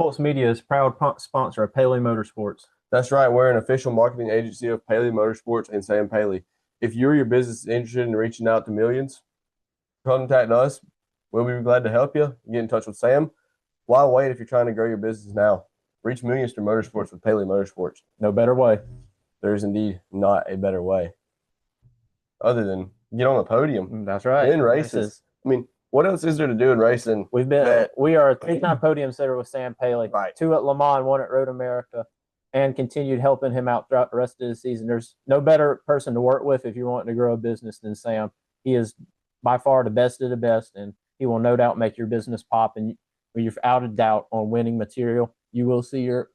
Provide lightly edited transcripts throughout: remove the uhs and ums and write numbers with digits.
Schultz Media is proud sponsor of Paley Motorsports. That's right. We're an official marketing agency of Paley Motorsports and Sam Paley. If you or your business is interested in reaching out to millions, contact us. We'll be glad to help you. Get in touch with Sam. Why wait if you're trying to grow your business now? Reach millions through motorsports with Paley Motorsports. No better way. There is indeed not a better way other than get on the podium. That's right. In races. I mean, what else is there to do in racing? We are a three-time podium sitter with Sam Paley. Right. 2 at Le Mans, 1 at Road America, and continued helping him out throughout the rest of the season. There's no better person to work with if you're wanting to grow a business than Sam. He is by far the best of the best, and he will no doubt make your business pop. And when you're out of doubt on winning material, you will see your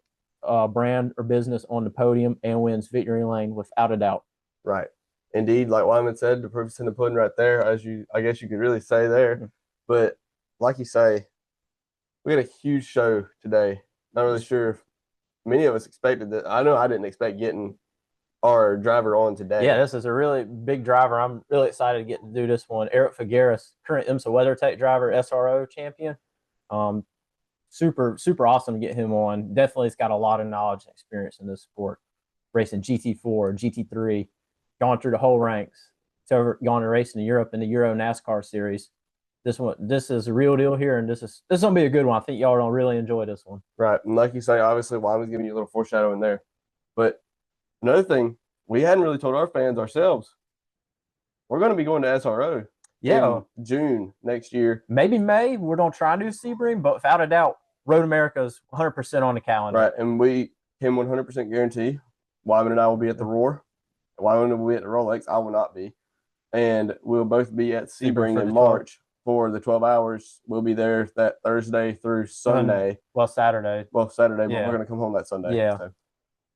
brand or business on the podium and wins victory lane without a doubt. Right. Indeed, like Wyman said, the proof is in the pudding right there, I guess you could really say there. But like you say, we had a huge show today. Not really sure if many of us expected that. I know I didn't expect getting our driver on today. Yeah, this is a really big driver. I'm really excited to get to do this one. Eric Filgueiras, current IMSA WeatherTech driver, SRO champion. Super awesome to get him on. Definitely has got a lot of knowledge and experience in this sport. Racing GT4, GT3, gone through the whole ranks. So gone to racing in Europe in the Euro NASCAR series. This is a real deal here, and this is gonna be a good one. I think y'all are gonna really enjoy this one. Right. And like you say, obviously Wyman's giving you a little foreshadowing there. But another thing, we hadn't really told our fans ourselves. We're gonna be going to SRO. Yeah. In June next year. Maybe May. We're gonna try to do Sebring, but without a doubt, Road America is 100% on the calendar. Right. And we can 100% guarantee Wyman and I will be at the Roar. Wyman will be at the Rolex. I will not be. And we'll both be at Sebring in March for the 12 hours. We'll be there that Thursday through Sunday. Saturday. Saturday, but we're going to come home that Sunday. Yeah. So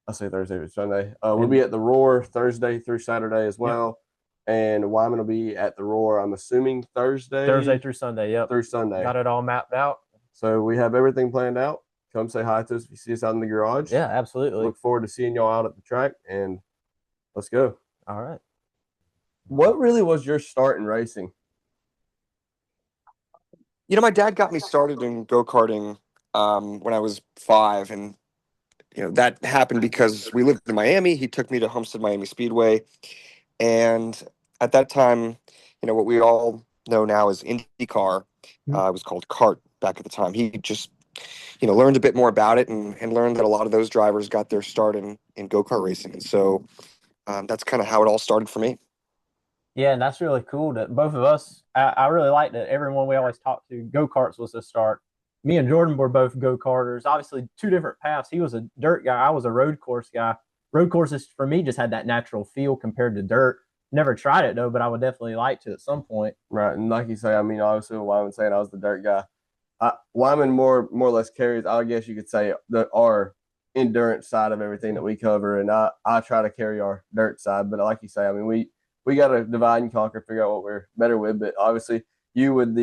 I say Thursday or Sunday. We'll be at the Roar Thursday through Saturday as well. Yep. And Wyman will be at the Roar, I'm assuming Thursday through Sunday. Yep. Through Sunday. Got it all mapped out. So we have everything planned out. Come say hi to us if you see us out in the garage. Yeah, absolutely. Look forward to seeing y'all out at the track, and let's go. All right. What really was your start in racing? My dad got me started in go-karting when I was 5, and that happened because we lived in Miami. He took me to Homestead Miami Speedway, and at that time, what we all know now is IndyCar. It was called kart back at the time. He just learned a bit more about it and learned that a lot of those drivers got their start in go-kart racing, and so that's kind of how it all started for me. Yeah, and that's really cool that both of us, I really like that everyone we always talked to, go-karts was the start. Me and Jordan were both go-karters, obviously 2 different paths. He was a dirt guy. I was a road course guy. Road courses, for me, just had that natural feel compared to dirt. Never tried it, though, but I would definitely like to at some point. Right, and like you say, I mean, obviously Wyman saying I was the dirt guy. Wyman more or less carries, I guess you could say, our endurance side of everything that we cover, and I try to carry our dirt side. But like you say, I mean, we got to divide and conquer, figure out what we're better with. But obviously, you would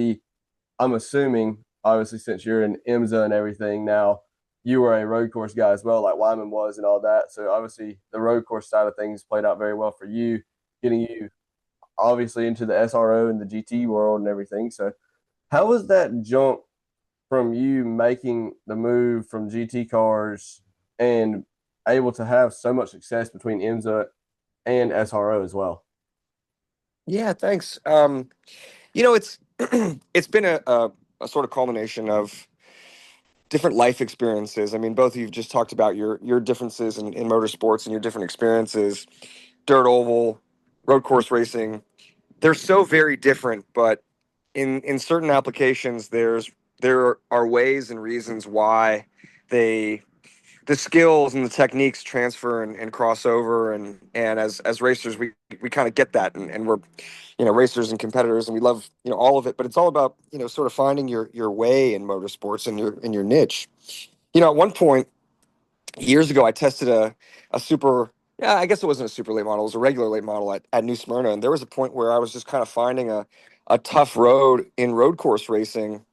I'm assuming, obviously, since you're in IMSA and everything now, you were a road course guy as well, like Wyman was and all that. So obviously, the road course side of things played out very well for you, getting you obviously into the SRO and the GT world and everything. So how was that jump from you making the move from GT cars and able to have so much success between IMSA and SRO as well? Yeah, thanks. It's it's been a sort of culmination of different life experiences. I mean, both of you just talked about your differences in motorsports and your different experiences. Dirt oval, road course racing, they're so very different, but in certain applications there are ways and reasons why the skills and the techniques transfer and cross over, and as racers we kind of get that, and we're racers and competitors, and we love all of it, but it's all about sort of finding your way in motorsports and your niche. At one point years ago I tested a super, yeah, I guess it wasn't a super late model, it was a regular late model at New Smyrna, and there was a point where I was just kind of finding a tough road in road course racing,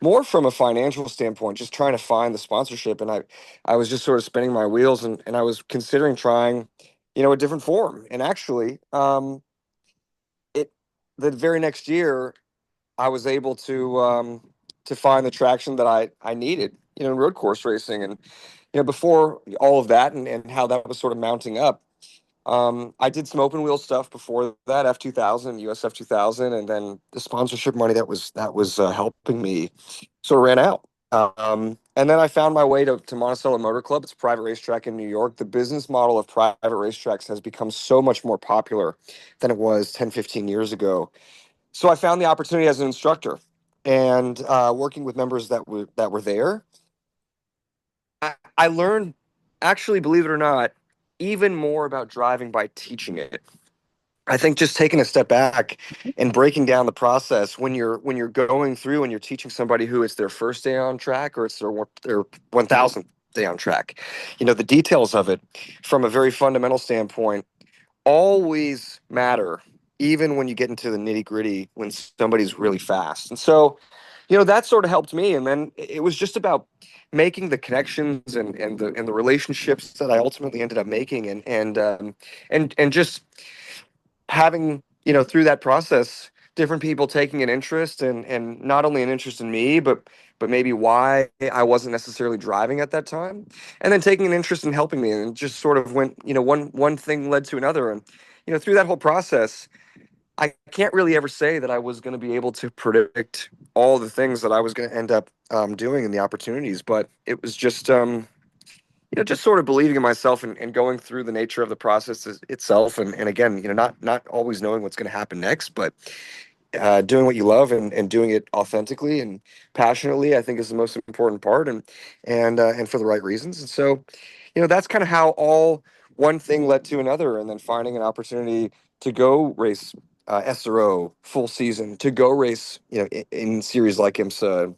more from a financial standpoint, just trying to find the sponsorship. And I was just sort of spinning my wheels, and I was considering trying, a different form. And actually, the very next year, I was able to find the traction that I needed. in road course racing. And before all of that, and how that was sort of mounting up, I did some open wheel stuff before that, F2000, USF 2000, and then the sponsorship money that was helping me sort of ran out. And then I found my way to Monticello Motor Club. It's a private racetrack in New York. The business model of private racetracks has become so much more popular than it was 10, 15 years ago. So I found the opportunity as an instructor, and working with members that were there. I learned, actually, believe it or not, even more about driving by teaching it. I think just taking a step back and breaking down the process when you're going through and you're teaching somebody who it's their first day on track or it's their 1000th day on track, the details of it from a very fundamental standpoint always matter, even when you get into the nitty gritty when somebody's really fast. And so, that sort of helped me. And then it was just about making the connections and the relationships that I ultimately ended up making, and just having, through that process, different people taking an interest, and not only an interest in me, but maybe why I wasn't necessarily driving at that time, and then taking an interest in helping me, and just sort of went, one thing led to another. And through that whole process, I can't really ever say that I was going to be able to predict all the things that I was going to end up doing, and the opportunities, but it was just just sort of believing in myself, and going through the nature of the process itself. And again, not always knowing what's going to happen next, but doing what you love, and doing it authentically and passionately, I think, is the most important part, and for the right reasons. And so, that's kind of how all one thing led to another, and then finding an opportunity to go race SRO full season, to go race, in series like IMSA,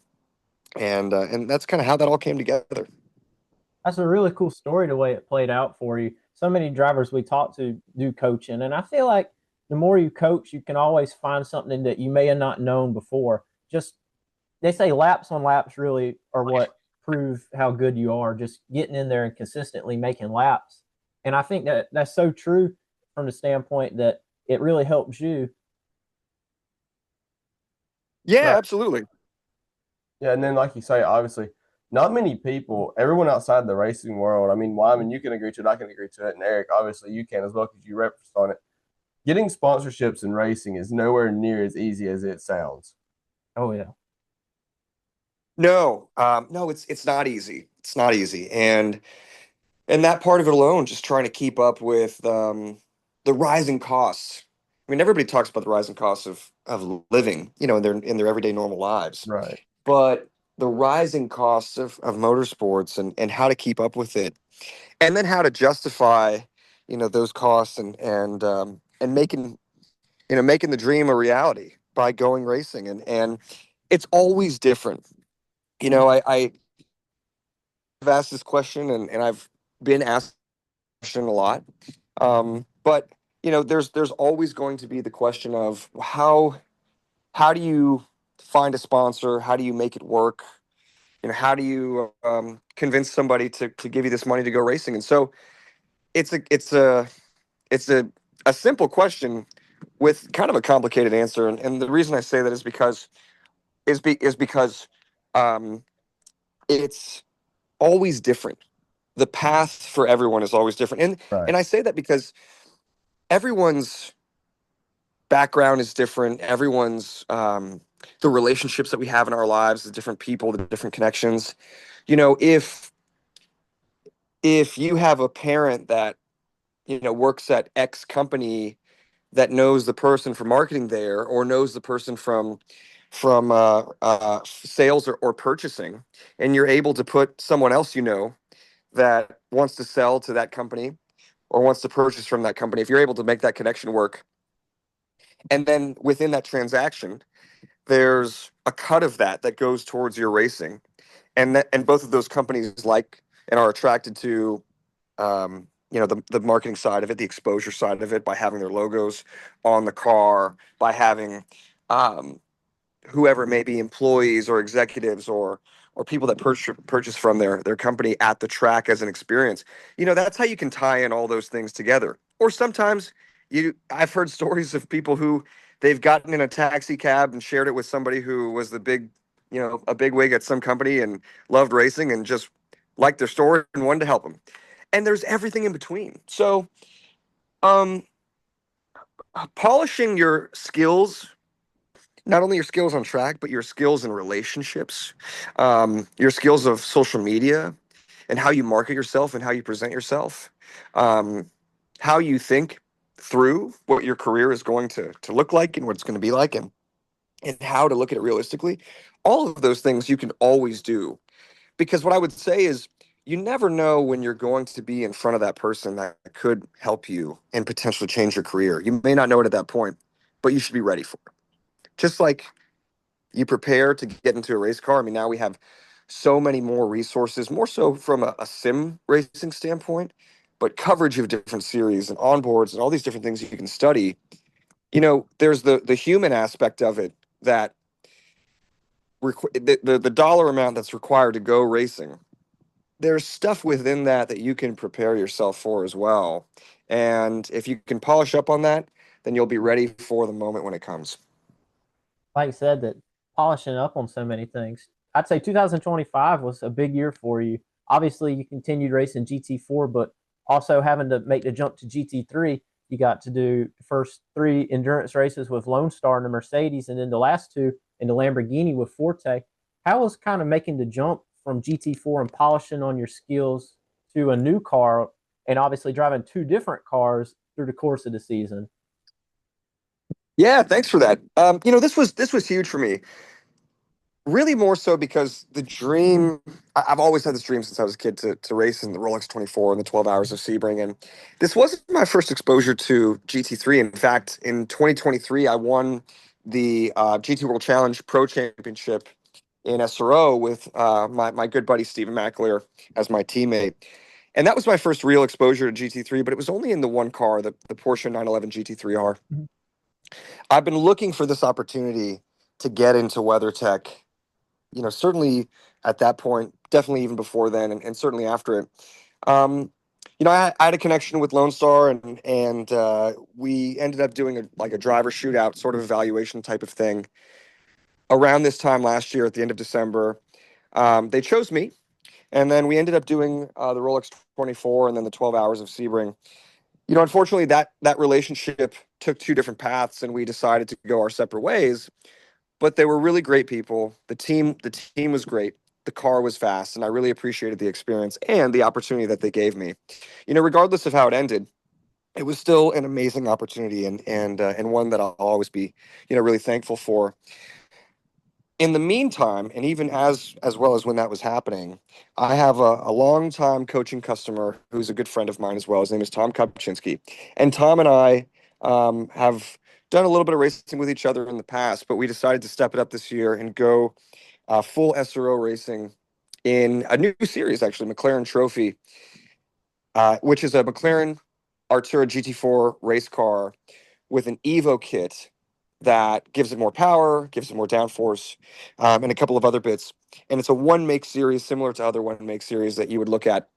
and that's kind of how that all came together. That's a really cool story, the way it played out for you. So many drivers we talk to do coaching, and I feel like the more you coach, you can always find something that you may have not known before. Just they say laps on laps really are what prove how good you are. Just getting in there and consistently making laps, and I think that that's so true from the standpoint that it really helps you. Yeah, Right. absolutely. Yeah, and then like you say, obviously, not many people, everyone outside the racing world. I mean, Wyman, you can agree to it, I can agree to it, and Eric, obviously, you can as well because you referenced on it. Getting sponsorships in racing is nowhere near as easy as it sounds. Oh yeah, No, no, it's not easy. It's not easy, and that part of it alone, just trying to keep up with the rising costs. I mean, everybody talks about the rising costs of living, in their everyday normal lives, Right. but the rising costs of motorsports, and how to keep up with it, and then how to justify, those costs, and making the dream a reality by going racing, and it's always different. I've asked this question, and I've been asked this question a lot. But there's always going to be the question of how do you find a sponsor? How do you make it work? How do you convince somebody to give you this money to go racing? And so it's a simple question with kind of a complicated answer. And the reason I say that is because um, it's always different. The path for everyone is always different, and Right. and I say that because everyone's background is different. Everyone's the relationships that we have in our lives, the different people, the different connections. If you have a parent that works at X company, that knows the person from marketing there, or knows the person from sales, or purchasing, and you're able to put someone else that wants to sell to that company or wants to purchase from that company, if you're able to make that connection work, and then within that transaction, there's a cut of that goes towards your racing, and both of those companies like and are attracted to the marketing side of it, the exposure side of it, by having their logos on the car, by having um, whoever it may be, employees or executives, or people that purchase from their company at the track as an experience. That's how you can tie in all those things together. Or sometimes I've heard stories of people who they've gotten in a taxi cab and shared it with somebody who was the big a big wig at some company and loved racing and just liked their story and wanted to help them. And there's everything in between. So, um, polishing your skills, not only your skills on track, but your skills in relationships, your skills of social media and how you market yourself and how you present yourself, um, how you think through what your career is going to look like and what it's going to be like, and how to look at it realistically. All of those things you can always do, because what I would say is you never know when you're going to be in front of that person that could help you and potentially change your career. You may not know it at that point, but you should be ready for it. Just like you prepare to get into a race car. I mean, now we have so many more resources, more so from a sim racing standpoint, but coverage of different series and onboards and all these different things you can study. There's the human aspect of it that the dollar amount that's required to go racing. There's stuff within that you can prepare yourself for as well. And if you can polish up on that, then you'll be ready for the moment when it comes. Like you said, that polishing up on so many things. I'd say 2025 was a big year for you. Obviously, you continued racing GT4, but also having to make the jump to GT3. You got to do the first 3 endurance races with Lone Star and the Mercedes, and then the last 2 in the Lamborghini with Forte. How was kind of making the jump from GT4 and polishing on your skills to a new car, and obviously driving 2 different cars through the course of the season? Yeah, thanks for that. This was huge for me. Really more so because the dream, I've always had this dream since I was a kid to race in the Rolex 24 and the 12 hours of Sebring. And this wasn't my first exposure to GT3. In fact, in 2023, I won the GT World Challenge Pro Championship in SRO with my good buddy Stephen McAleer as my teammate. And that was my first real exposure to GT3, but it was only in the one car, the Porsche 911 GT3R. Mm-hmm. I've been looking for this opportunity to get into WeatherTech, certainly at that point, definitely even before then, and certainly after it. I had a connection with Lone Star, and we ended up doing a driver shootout sort of evaluation type of thing around this time last year at the end of December. They chose me, and then we ended up doing the Rolex 24 and then the 12 hours of Sebring. Unfortunately, that relationship took 2 different paths, and we decided to go our separate ways. But they were really great people. The team was great. The car was fast, and I really appreciated the experience and the opportunity that they gave me. Regardless of how it ended, it was still an amazing opportunity, and one that I'll always be, really thankful for. In the meantime, and even as well as when that was happening, I have a longtime coaching customer who's a good friend of mine as well. His name is Tom Kopczynski, and Tom and I have done a little bit of racing with each other in the past, but we decided to step it up this year and go full SRO racing in a new series, actually, McLaren Trophy, which is a McLaren Artura GT4 race car with an Evo kit that gives it more power, gives it more downforce, and a couple of other bits. And it's a one-make series similar to other one-make series that you would look at,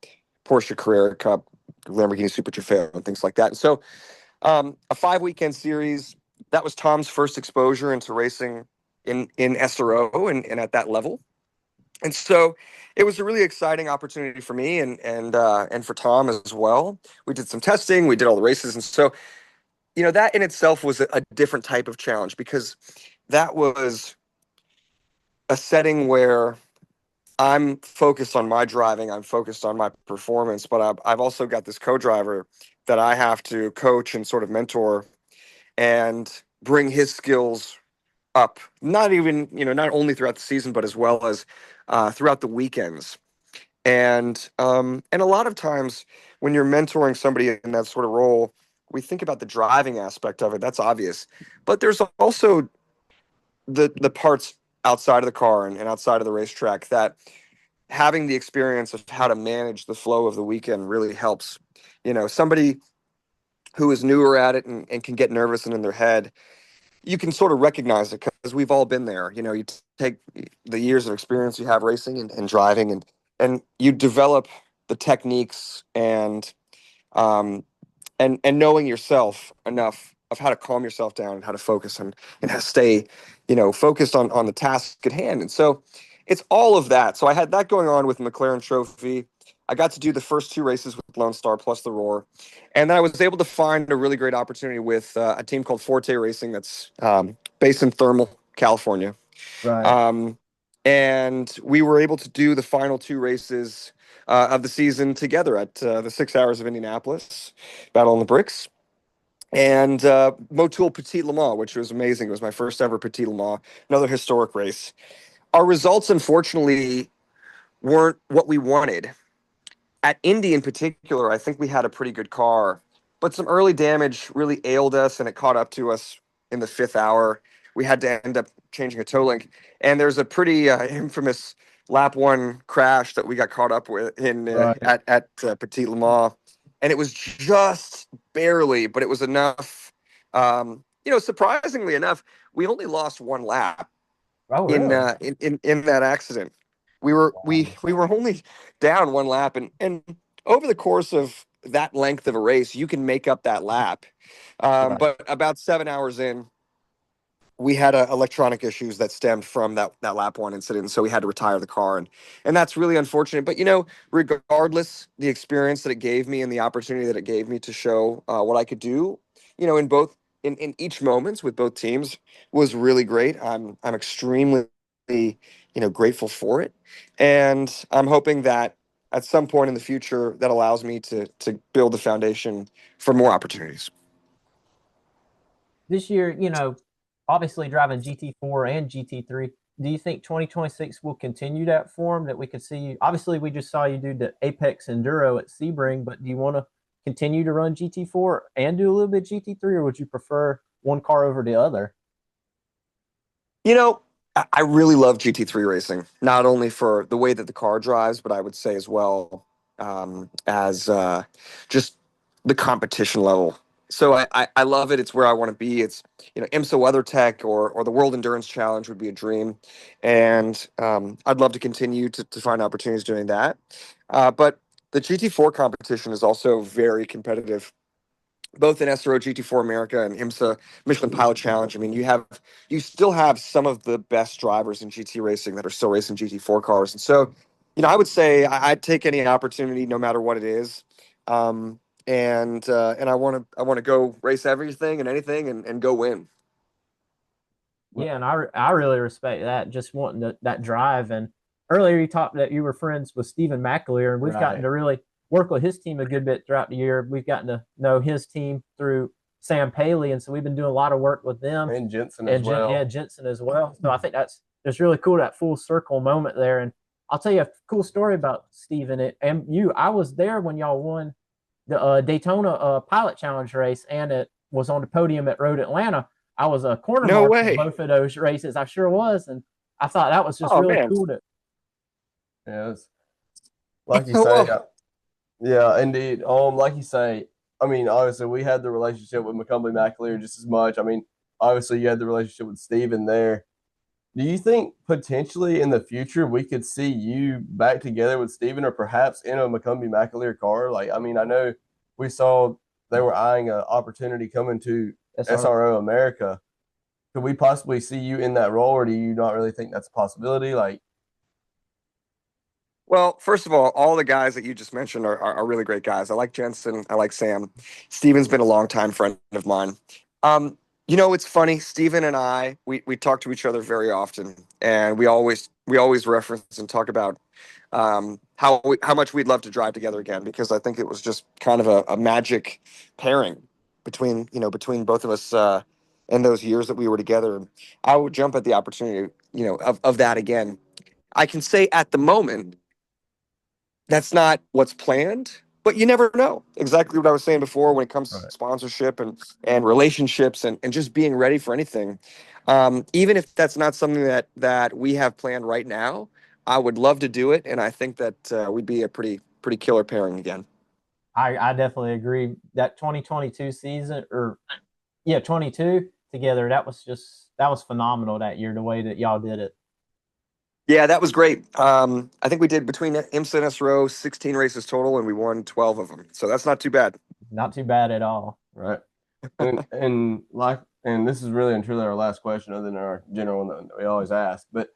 Porsche Carrera Cup, Lamborghini Super Trofeo, and things like that. And so a 5-weekend series, that was Tom's first exposure into racing in SRO and at that level. And so it was a really exciting opportunity for me and for Tom as well. We did some testing, we did all the races. And so that in itself was a different type of challenge, because that was a setting where I'm focused on my driving, I'm focused on my performance, but I've also got this co-driver that I have to coach and sort of mentor and bring his skills up. Not even, not only throughout the season, but as well as throughout the weekends. And a lot of times when you're mentoring somebody in that sort of role, we think about the driving aspect of it. That's obvious. But there's also the parts outside of the car and outside of the racetrack that having the experience of how to manage the flow of the weekend really helps. Somebody who is newer at it and can get nervous and in their head, you can sort of recognize it because we've all been there. You take the years of experience you have racing and driving, and you develop the techniques and knowing yourself enough how to calm yourself down and how to focus and how to stay, focused on the task at hand. And so it's all of that. So I had that going on with McLaren Trophy. I got to do the first two races with Lone Star plus the Roar. And then I was able to find a really great opportunity with a team called Forte Racing that's based in Thermal, California. Right. And we were able to do the final two races of the season together at the 6 Hours of Indianapolis, Battle on the Bricks, and Motul Petit Le Mans, which was amazing. It was my first ever Petit Le Mans, another historic race. Our results, unfortunately, weren't what we wanted. At Indy in particular, I think we had a pretty good car, but some early damage really ailed us and it caught up to us in the 5th hour. We had to end up changing a toe link. And there's a pretty infamous lap one crash that we got caught up with in Right. at Petit Le Mans. And it was just barely, but it was enough. Surprisingly enough, we only lost one lap Oh, really? in that accident. We were only down one lap, and over the course of that length of a race, you can make up that lap. Right. But about 7 hours in, we had electronic issues that stemmed from that lap one incident, so we had to retire the car, and that's really unfortunate. But regardless, the experience that it gave me and the opportunity that it gave me to show what I could do, in both in each moments with both teams was really great. I'm extremely grateful for it, and I'm hoping that at some point in the future that allows me to build the foundation for more opportunities. This year, obviously driving GT4 and GT3, do you think 2026 will continue that form that we could see you? Obviously, we just saw you do the Apex Enduro at Sebring, but do you want to continue to run GT4 and do a little bit GT3, or would you prefer one car over the other? I really love GT3 racing, not only for the way that the car drives, but I would say as well as just the competition level. So I love it. It's where I want to be. It's IMSA WeatherTech or the World Endurance Challenge would be a dream, and I'd love to continue to find opportunities doing that. But the GT4 competition is also very competitive, both in SRO GT4 America and IMSA Michelin Pilot Challenge. I mean, you still have some of the best drivers in GT racing that are still racing GT4 cars. And so, I would say I'd take any opportunity, no matter what it is. And I want to go race everything and anything and go win. Yeah, and I really respect that. Just wanting that drive. And earlier you talked that you were friends with Stephen McAleer, and we've gotten Right. to really work with his team a good bit throughout the year. We've gotten to know his team through Sam Paley, and so we've been doing a lot of work with them And Jensen as well. Yeah, Jensen as well. So I think that's really cool, that full circle moment there. And I'll tell you a cool story about Stephen and you. I was there when y'all won the Daytona Pilot Challenge race, and it was on the podium at Road Atlanta. I was a corner No mark for way. both of those races. I sure was, and I thought that was just Oh really man. cool to. Yeah, it's, like you say, Well, yeah, indeed. Like you say, I mean, obviously we had the relationship with McCumbly McAleer just as much. I mean, obviously you had the relationship with Steven there. Do you think potentially in the future we could see you back together with Steven or perhaps in a McCumbly McAleer car? Like, I mean, I know we saw they were eyeing an opportunity coming to SRO America. Could we possibly see you in that role, or do you not really think that's a possibility? Like, Well, first of all the guys that you just mentioned are really great guys. I like Jensen. I like Sam. Steven's been a longtime friend of mine. It's funny. Steven and I, we talk to each other very often, and we always reference and talk about how much we'd love to drive together again, because I think it was just kind of a magic pairing between both of us in those years that we were together. I would jump at the opportunity, of that again. I can say at the moment that's not what's planned, but you never know. Exactly what I was saying before when it comes to right. sponsorship and relationships and just being ready for anything. Even if that's not something that we have planned right now, I would love to do it, and I think that we'd be a pretty killer pairing again. I definitely agree. That 2022 season, or yeah, 22 together, that was phenomenal that year. The way that y'all did it. Yeah, that was great. I think we did between IMSA and SRO 16 races total, and we won 12 of them. So that's not too bad. Not too bad at all. Right. And this is really and truly our last question, other than our general one that we always ask. But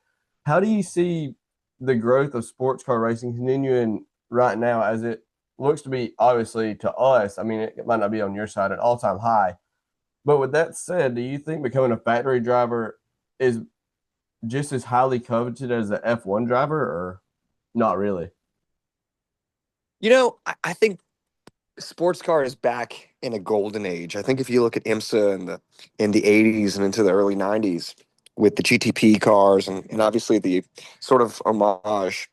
how do you see the growth of sports car racing continuing right now, as it looks to be, obviously to us? I mean, it might not be on your side, an all-time high. But with that said, do you think becoming a factory driver is just as highly coveted as an F1 driver, or not really? I think sports car is back in a golden age. I think if you look at IMSA in the 80s and into the early 90s with the GTP cars and obviously the sort of homage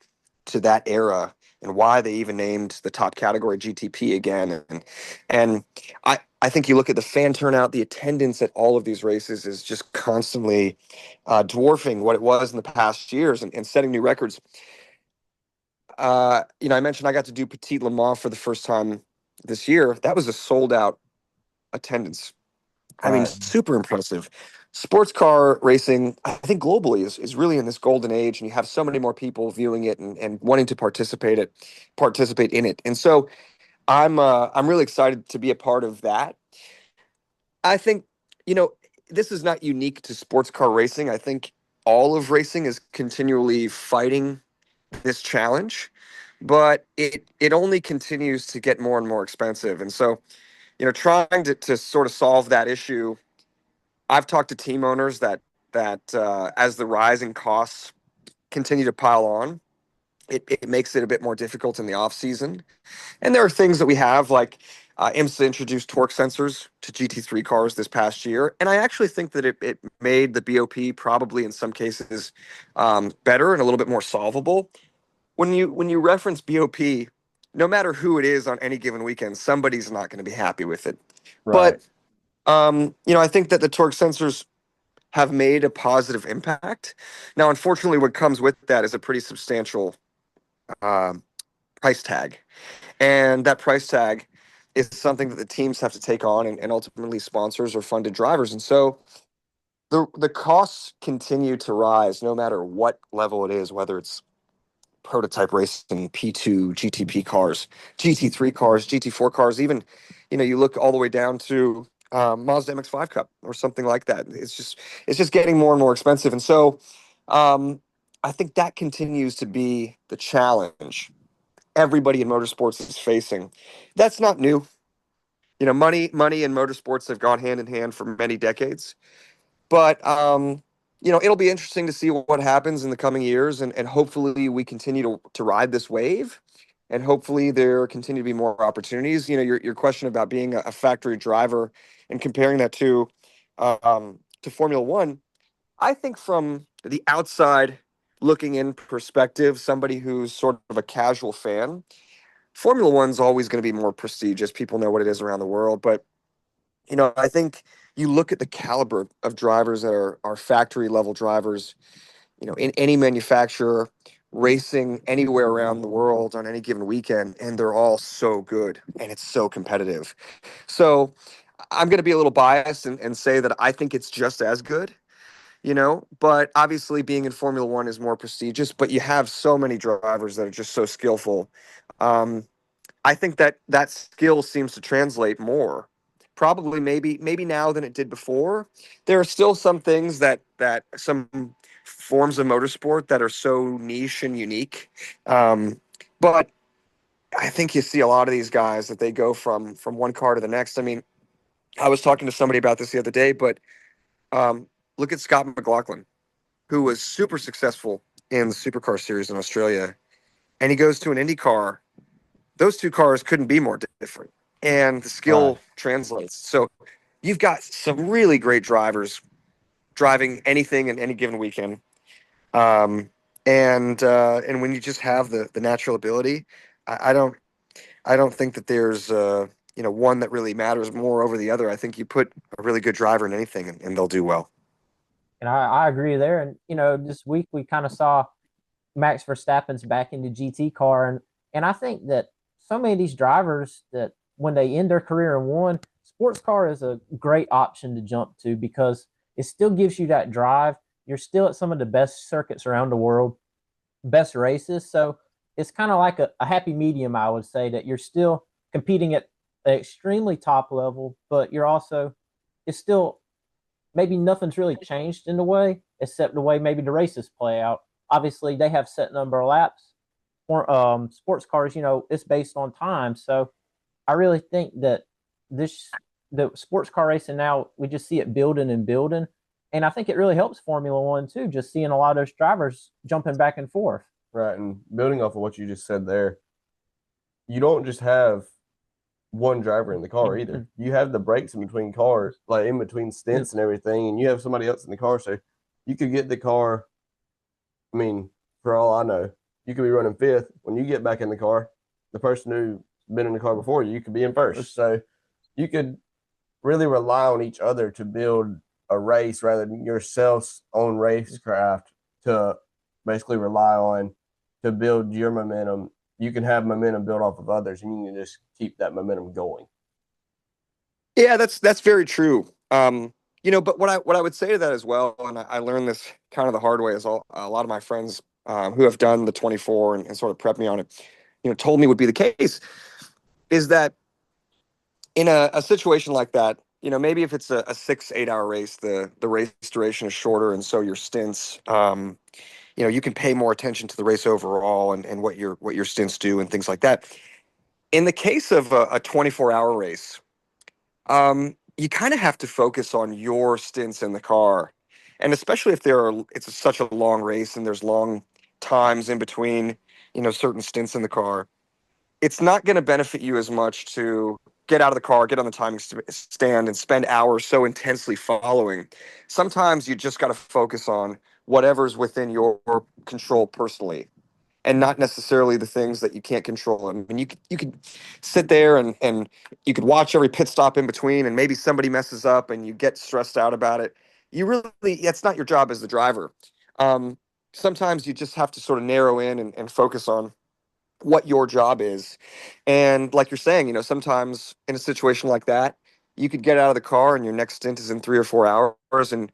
to that era and why they even named the top category GTP again. And I think you look at the fan turnout, the attendance at all of these races is just constantly dwarfing what it was in the past years and setting new records. I mentioned I got to do Petit Le Mans for the first time this year. That was a sold out attendance. I mean, Right. super impressive. Sports car racing, I think globally is really in this golden age, and you have so many more people viewing it and wanting to participate in it. And so I'm really excited to be a part of that. I think, you know, this is not unique to sports car racing. I think all of racing is continually fighting this challenge, but it only continues to get more and more expensive. And so, trying to sort of solve that issue, I've talked to team owners that as the rising costs continue to pile on, it makes it a bit more difficult in the off season. And there are things that we have like IMSA introduced torque sensors to GT3 cars this past year, and I actually think that it made the BOP probably in some cases better and a little bit more solvable. When you reference BOP, no matter who it is on any given weekend, somebody's not going to be happy with it. Right. But I think that the torque sensors have made a positive impact. Now, unfortunately, what comes with that is a pretty substantial um, price tag, and that price tag is something that the teams have to take on, and ultimately sponsors or funded drivers. And so the costs continue to rise no matter what level it is, whether it's prototype racing, P2, GTP cars, GT3 cars, GT4 cars, even, you look all the way down to Mazda MX-5 Cup or something like that. It's just getting more and more expensive. And so I think that continues to be the challenge everybody in motorsports is facing. That's not new. Money and motorsports have gone hand in hand for many decades. But it'll be interesting to see what happens in the coming years, and hopefully we continue to ride this wave, and hopefully there continue to be more opportunities. Your question about being a factory driver and comparing that to Formula One, I think from the outside looking in perspective, somebody who's sort of a casual fan, Formula One's always going to be more prestigious. People know what it is around the world, but I think you look at the caliber of drivers that are factory level drivers, in any manufacturer racing anywhere around the world on any given weekend, and they're all so good and it's so competitive. So I'm going to be a little biased and say that I think it's just as good, but obviously being in Formula One is more prestigious, but you have so many drivers that are just so skillful. Um, I think that skill seems to translate more, probably maybe now than it did before. There are still some things that some forms of motorsport that are so niche and unique, but I think you see a lot of these guys that they go from one car to the next. I mean, I was talking to somebody about this the other day, but um, look at Scott McLaughlin, who was super successful in the Supercar Series in Australia, and he goes to an Indy car. Those two cars couldn't be more different, and the Right. skill translates. So you've got some really great drivers driving anything in any given weekend, um, and when you just have the natural ability, I don't think that there's one that really matters more over the other. I think you put a really good driver in anything, and they'll do well. And I agree there. And this week we kind of saw Max Verstappen's back into GT car, and I think that so many of these drivers that when they end their career in one, sports car is a great option to jump to because it still gives you that drive. You're still at some of the best circuits around the world, best races. So it's kind of like a happy medium, I would say, that you're still competing at extremely top level, but you're also it's still maybe nothing's really changed in the way except the way maybe the races play out. Obviously, they have set number of laps. For sports cars, it's based on time. So I really think that this the sports car racing now we just see it building and building, and I think it really helps Formula One too. Just seeing a lot of those drivers jumping back and forth. Right. And building off of what you just said there, you don't just have one driver in the car either. You have the breaks in between cars, like in between stints and everything, and you have somebody else in the car. So you could get the car. I mean, for all I know, you could be running fifth. When you get back in the car, the person who's been in the car before you could be in first. So you could really rely on each other to build a race rather than yourself's own racecraft to basically rely on to build your momentum. You can have momentum built off of others, and you can just keep that momentum going. Yeah, that's very true. But what I would say to that as well, and I learned this kind of the hard way, is a lot of my friends who have done the 24 and sort of prepped me on it, told me would be the case, is that in a situation like that, maybe if it's a 6-8 hour race, the race duration is shorter, and so your stints, you can pay more attention to the race overall and what your stints do and things like that. In the case of a 24-hour race, you kind of have to focus on your stints in the car, and especially if it's such a long race and there's long times in between, certain stints in the car. It's not going to benefit you as much to get out of the car, get on the timing stand, and spend hours so intensely following. Sometimes you just got to focus on whatever's within your control personally, and not necessarily the things that you can't control. I mean, you could sit there and you could watch every pit stop in between, and maybe somebody messes up and you get stressed out about it. It's not your job as the driver. Sometimes you just have to sort of narrow in and focus on what your job is. And like you're saying, sometimes in a situation like that, you could get out of the car and your next stint is in 3 or 4 hours, and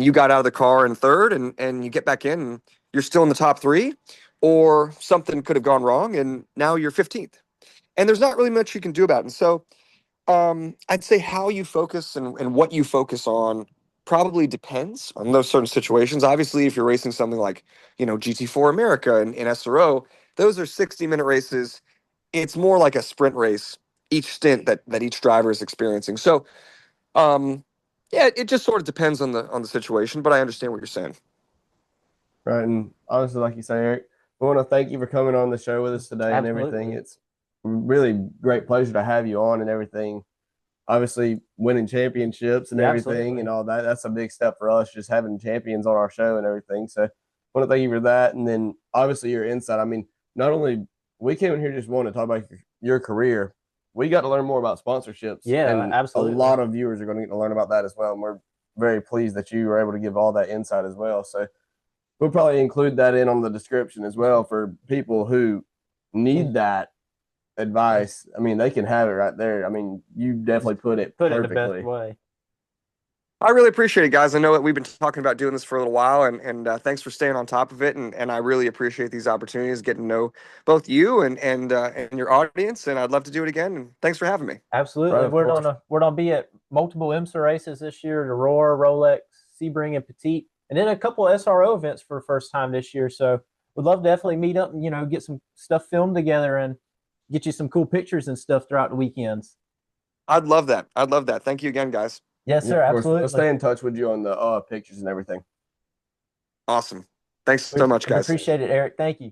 you got out of the car in third, and you get back in and you're still in the top three, or something could have gone wrong and now you're 15th. And there's not really much you can do about it. And so I'd say how you focus and what you focus on probably depends on those certain situations. Obviously, if you're racing something like, GT4 America and SRO, those are 60-minute races. It's more like a sprint race, each stint that each driver is experiencing. So, yeah, it just sort of depends on the situation, but I understand what you're saying. Right. And honestly, like you say, Eric, we want to thank you for coming on the show with us today and everything. It's really great pleasure to have you on and everything. Obviously, winning championships and everything and all that, that's a big step for us, just having champions on our show and everything. So I want to thank you for that. And then obviously your insight. I mean, not only we came in here just wanting to talk about your career, we got to learn more about sponsorships. Yeah, and absolutely. A lot of viewers are going to get to learn about that as well. And we're very pleased that you were able to give all that insight as well. So we'll probably include that in on the description as well for people who need that advice. I mean, they can have it right there. I mean, you definitely put it perfectly. The best way. I really appreciate it, guys. I know that we've been talking about doing this for a little while, and thanks for staying on top of it. And I really appreciate these opportunities, getting to know both you and your audience. And I'd love to do it again. And thanks for having me. Absolutely. Right, we're gonna be at multiple IMSA races this year: the Roar, Rolex, Sebring, and Petite, and then a couple of SRO events for the first time this year. So we'd love to definitely meet up and get some stuff filmed together and get you some cool pictures and stuff throughout the weekends. I'd love that. Thank you again, guys. Yes, sir. Absolutely. We'll stay in touch with you on the pictures and everything. Awesome. Thanks so much, guys. Appreciate it, Eric. Thank you.